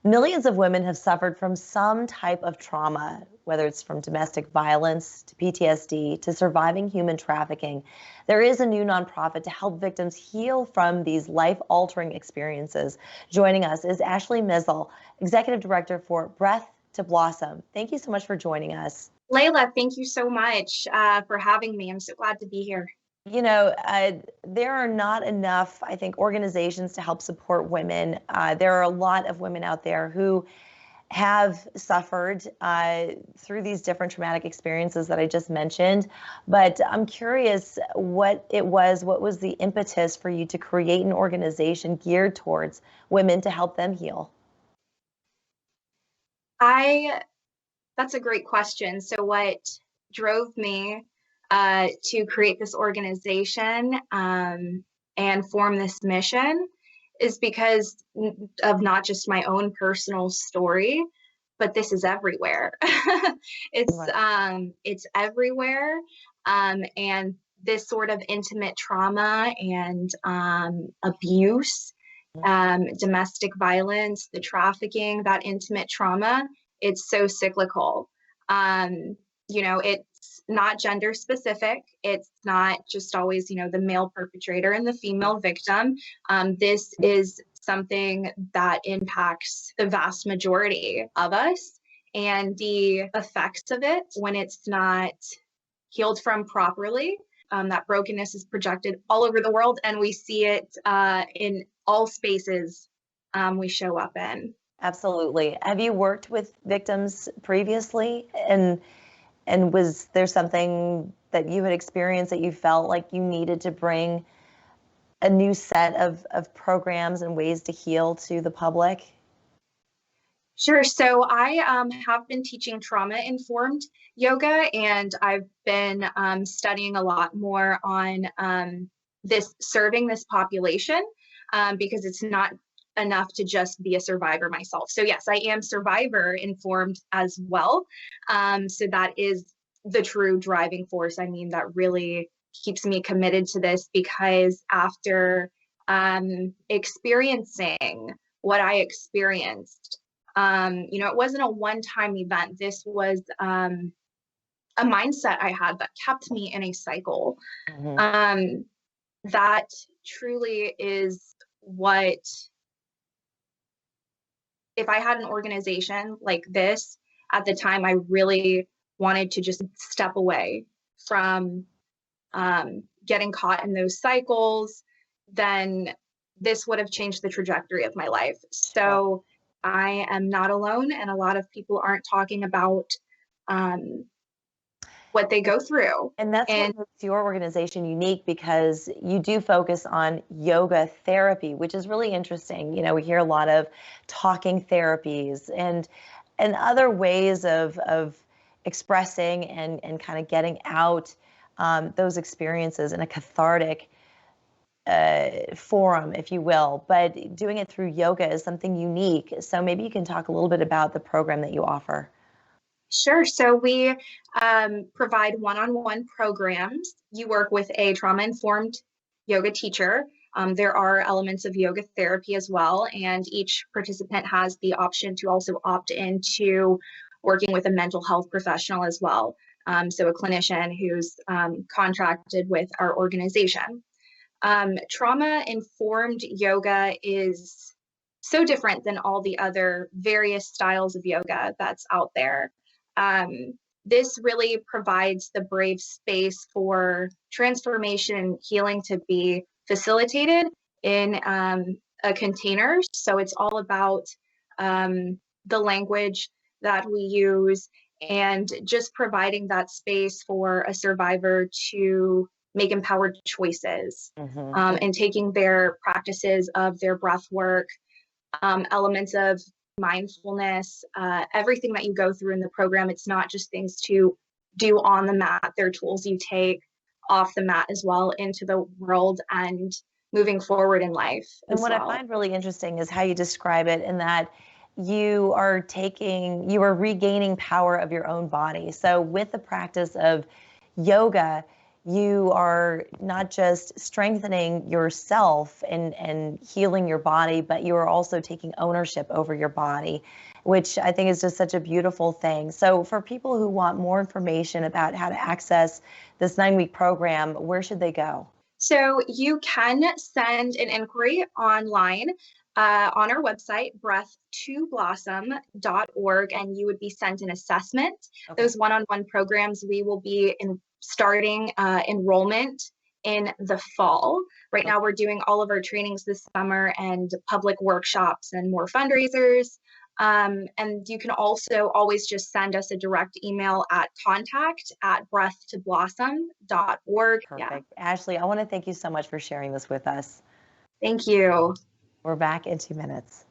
Millions of women have suffered from some type of trauma, whether it's from domestic violence to PTSD to surviving human trafficking. There is a new nonprofit to help victims heal from these life-altering experiences. Joining us is Ashley Mizzle, Executive Director for Breath to Blossom. Thank you so much for joining us. Leyla, thank you so much for having me. I'm so glad to be here. There are not enough, I think, organizations to help support women. There are a lot of women out there who have suffered through these different traumatic experiences that I just mentioned. But I'm curious what was the impetus for you to create an organization geared towards women to help them heal? That's a great question. So what drove me to create this organization and form this mission is because of not just my own personal story, but this is everywhere. It's everywhere, and this sort of intimate trauma and abuse, domestic violence, the trafficking, that intimate trauma, it's so cyclical. It's not gender specific. It's not just always, the male perpetrator and the female victim. This is something that impacts the vast majority of us, and the effects of it when it's not healed from properly. That brokenness is projected all over the world, and we see it in all spaces we show up in. Absolutely. Have you worked with victims previously? And was there something that you had experienced that you felt like you needed to bring a new set of programs and ways to heal to the public? Sure. So I have been teaching trauma-informed yoga, and I've been studying a lot more on serving this population because it's not enough to just be a survivor myself. So yes, I am survivor informed as well. So that is the true driving force. I mean, that really keeps me committed to this, because after experiencing what I experienced, it wasn't a one-time event. This was a mindset I had that kept me in a cycle. Mm-hmm. That truly is what, if I had an organization like this at the time, I really wanted to just step away from getting caught in those cycles, then this would have changed the trajectory of my life. So I am not alone, and a lot of people aren't talking about what they go through. And that's what makes your organization unique, because you do focus on yoga therapy, which is really interesting. We hear a lot of talking therapies and other ways of expressing and kind of getting out those experiences in a cathartic forum, if you will. But doing it through yoga is something unique. So maybe you can talk a little bit about the program that you offer. Sure. So we provide one-on-one programs. You work with a trauma-informed yoga teacher. There are elements of yoga therapy as well, and each participant has the option to also opt into working with a mental health professional as well. So a clinician who's contracted with our organization. Trauma-informed yoga is so different than all the other various styles of yoga that's out there. This really provides the brave space for transformation and healing to be facilitated in a container. So it's all about the language that we use, and just providing that space for a survivor to make empowered choices, and taking their practices of their breath work, elements of mindfulness, everything that you go through in the program. It's not just things to do on the mat. There are tools you take off the mat as well into the world and moving forward in life. And what I find really interesting is how you describe it, in that you are regaining power of your own body. So with the practice of yoga, you are not just strengthening yourself and healing your body, but you are also taking ownership over your body, which I think is just such a beautiful thing. So for people who want more information about how to access this 9-week program, where should they go? So you can send an inquiry online on our website, breath2blossom.org, and you would be sent an assessment. Okay. Those one-on-one programs, we will be starting enrollment in the fall. Right now, we're doing all of our trainings this summer and public workshops and more fundraisers. And you can also always just send us a direct email at contact@breath2blossom.org. Perfect. Yeah. Ashley, I want to thank you so much for sharing this with us. Thank you. We're back in 2 minutes.